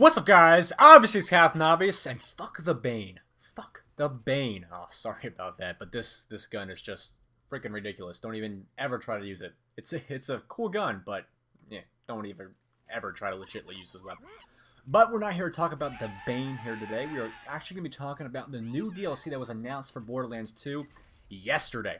What's up, guys? Obviously, it's CaptainObviouzX, and fuck the Bane. Fuck the Bane. Oh, sorry about that, but this gun is just freaking ridiculous. Don't even ever try to use it. It's a cool gun, but yeah, don't even ever try to legitimately use this weapon. But we're not here to talk about the Bane here today. We are actually going to be talking about the new DLC that was announced for Borderlands 2 yesterday.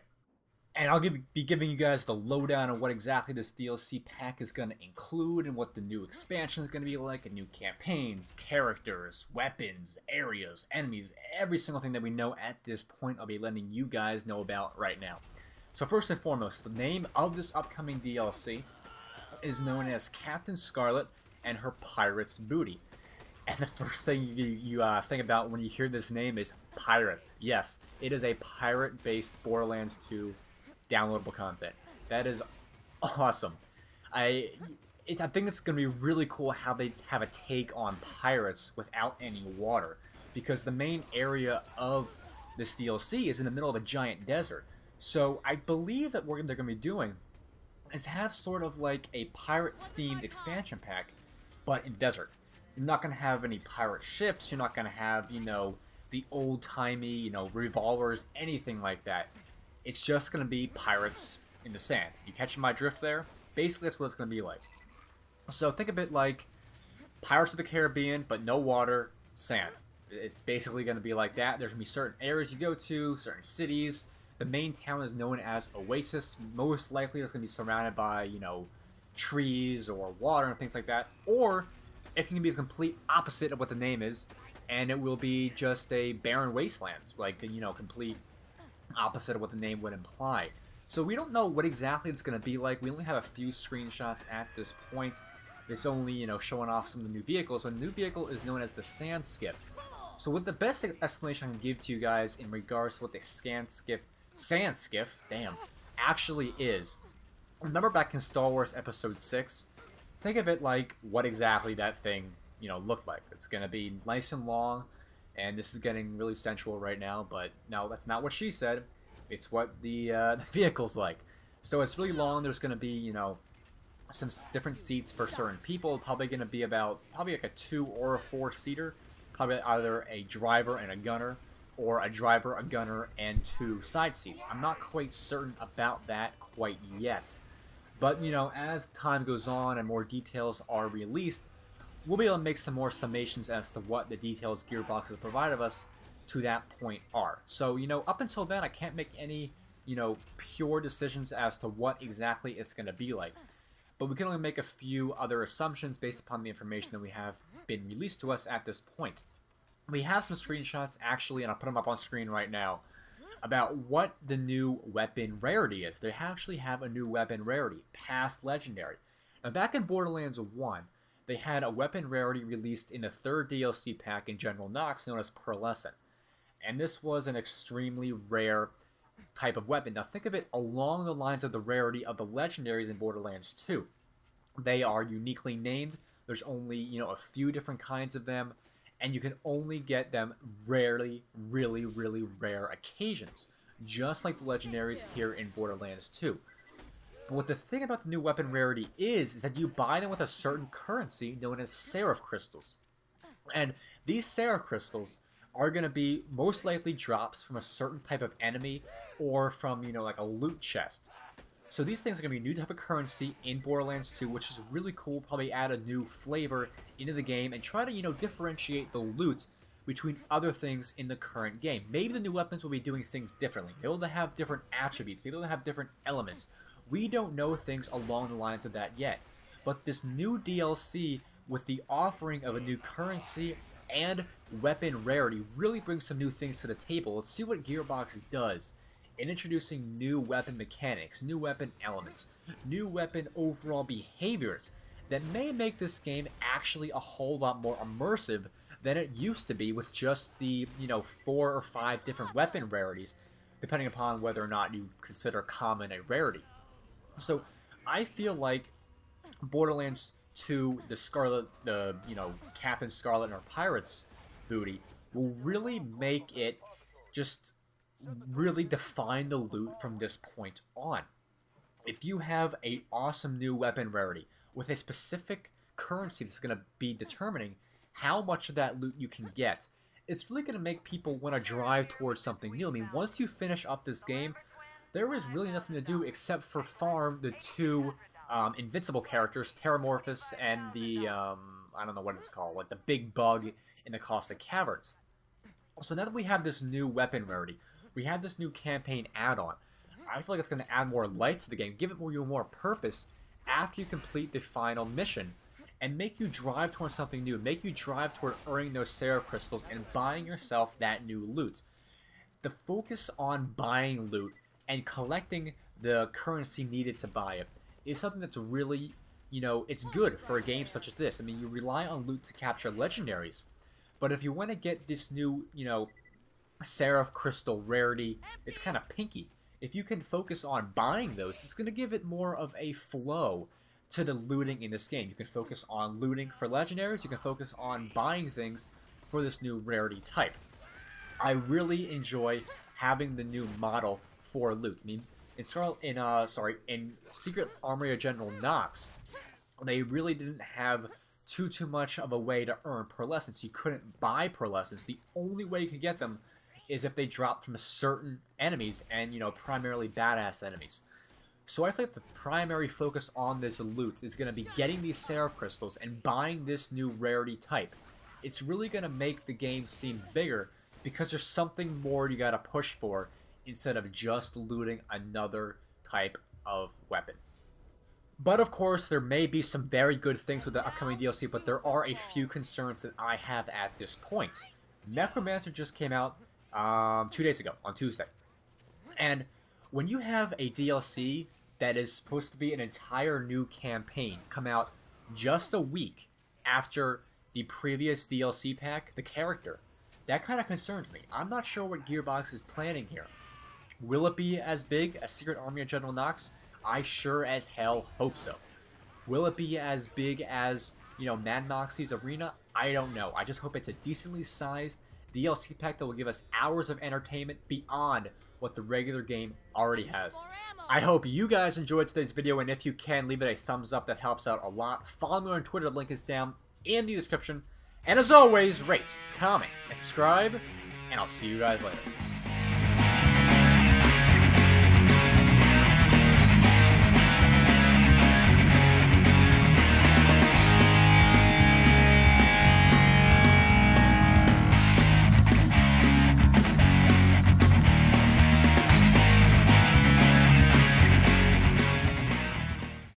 And I'll be giving you guys the lowdown on what exactly this DLC pack is going to include and what the new expansion is going to be like, and new campaigns, characters, weapons, areas, enemies, every single thing that we know at this point I'll be letting you guys know about right now. So first and foremost, the name of this upcoming DLC is known as Captain Scarlett and Her Pirate's Booty. And the first thing you think about when you hear this name is pirates. Yes, it is a pirate-based Borderlands 2 downloadable content. That is awesome. I think it's going to be really cool how they have a take on pirates without any water, because the main area of this DLC is in the middle of a giant desert. So I believe that what they're going to be doing is have sort of like a pirate-themed expansion pack, but in desert. You're not going to have any pirate ships. You're not going to have, you know, the old-timey, revolvers, anything like that. It's just going to be pirates in the sand. You catching my drift there? Basically, that's what it's going to be like. So think of it like Pirates of the Caribbean, but no water, sand. It's basically going to be like that. There's going to be certain areas you go to, certain cities. The main town is known as Oasis. Most likely it's going to be surrounded by, trees or water and things like that. Or it can be the complete opposite of what the name is, and it will be just a barren wasteland, like, complete opposite of what the name would imply. So we don't know what exactly it's going to be like. We only have a few screenshots at this point. It's only, showing off some of the new vehicles. So the new vehicle is known as the Sand Skiff. So what the best explanation I can give to you guys in regards to what the Sand Skiff, actually is. Remember back in Star Wars Episode 6? Think of it like what exactly that thing, looked like. It's going to be nice and long. And this is getting really sensual right now, but no, that's not what she said. It's what the vehicle's like. So it's really long. There's going to be, some different seats for certain people. Probably going to be probably like a 2 or a 4-seater. Probably either a driver and a gunner, or a driver, a gunner, and 2 side seats. I'm not quite certain about that quite yet. But, as time goes on and more details are released, we'll be able to make some more summations as to what the details Gearbox has provided us to that point are. So, up until then, I can't make any, pure decisions as to what exactly it's going to be like. But we can only make a few other assumptions based upon the information that we have been released to us at this point. We have some screenshots, actually, and I'll put them up on screen right now, about what the new weapon rarity is. They actually have a new weapon rarity, past legendary. Now, back in Borderlands 1, they had a weapon rarity released in the 3rd DLC pack in General Knox known as Pearlescent. And this was an extremely rare type of weapon. Now think of it along the lines of the rarity of the legendaries in Borderlands 2. They are uniquely named. There's only, a few different kinds of them. And you can only get them rarely, really, really rare occasions. Just like the legendaries here in Borderlands 2. But what the thing about the new weapon rarity is that you buy them with a certain currency known as Seraph Crystals. And these Seraph Crystals are going to be most likely drops from a certain type of enemy or from, like a loot chest. So these things are going to be a new type of currency in Borderlands 2, which is really cool. Probably add a new flavor into the game and try to, differentiate the loot between other things in the current game. Maybe the new weapons will be doing things differently. Maybe they'll have different attributes. Maybe they'll have different elements. We don't know things along the lines of that yet, but this new DLC with the offering of a new currency and weapon rarity really brings some new things to the table. Let's see what Gearbox does in introducing new weapon mechanics, new weapon elements, new weapon overall behaviors that may make this game actually a whole lot more immersive than it used to be with just the, 4 or 5 different weapon rarities, depending upon whether or not you consider common a rarity. So, I feel like Borderlands 2, Captain Scarlett and Her Pirate's Booty will really make it just really define the loot from this point on. If you have an awesome new weapon rarity with a specific currency that's going to be determining how much of that loot you can get, it's really going to make people want to drive towards something new. I mean, once you finish up this game, there is really nothing to do except for farm the two invincible characters, Terramorphous and the, I don't know what it's called, like the big bug in the Caustic Caverns. So now that we have this new weapon rarity, we have this new campaign add-on, I feel like it's going to add more light to the game, give it more purpose after you complete the final mission, and make you drive towards something new, make you drive toward earning those Seraph Crystals and buying yourself that new loot. The focus on buying loot and collecting the currency needed to buy it is something that's really, you know, it's good for a game such as this. I mean, you rely on loot to capture legendaries, but if you want to get this new, you know, Seraph Crystal rarity, it's kind of pinky. If you can focus on buying those, it's going to give it more of a flow to the looting in this game. You can focus on looting for legendaries, you can focus on buying things for this new rarity type. I really enjoy having the new model for loot. I mean, in Secret Armory of General Knox, they really didn't have too much of a way to earn pearlescence. You couldn't buy pearlescence. The only way you could get them is if they dropped from certain enemies, and, you know, primarily badass enemies. So I think the primary focus on this loot is going to be getting these Seraph Crystals and buying this new rarity type. It's really going to make the game seem bigger because there's something more you got to push for instead of just looting another type of weapon. But of course, there may be some very good things with the upcoming DLC, but there are a few concerns that I have at this point. Necromancer just came out 2 days ago, on Tuesday. And when you have a DLC that is supposed to be an entire new campaign come out just a week after the previous DLC pack, the character, that kind of concerns me. I'm not sure what Gearbox is planning here. Will it be as big as Secret Army of General Knox? I sure as hell hope so. Will it be as big as, you know, Mad Moxie's Arena? I don't know. I just hope it's a decently sized DLC pack that will give us hours of entertainment beyond what the regular game already has. I hope you guys enjoyed today's video, and if you can, leave it a thumbs up. That helps out a lot. Follow me on Twitter. The link is down in the description. And as always, rate, comment, and subscribe, and I'll see you guys later.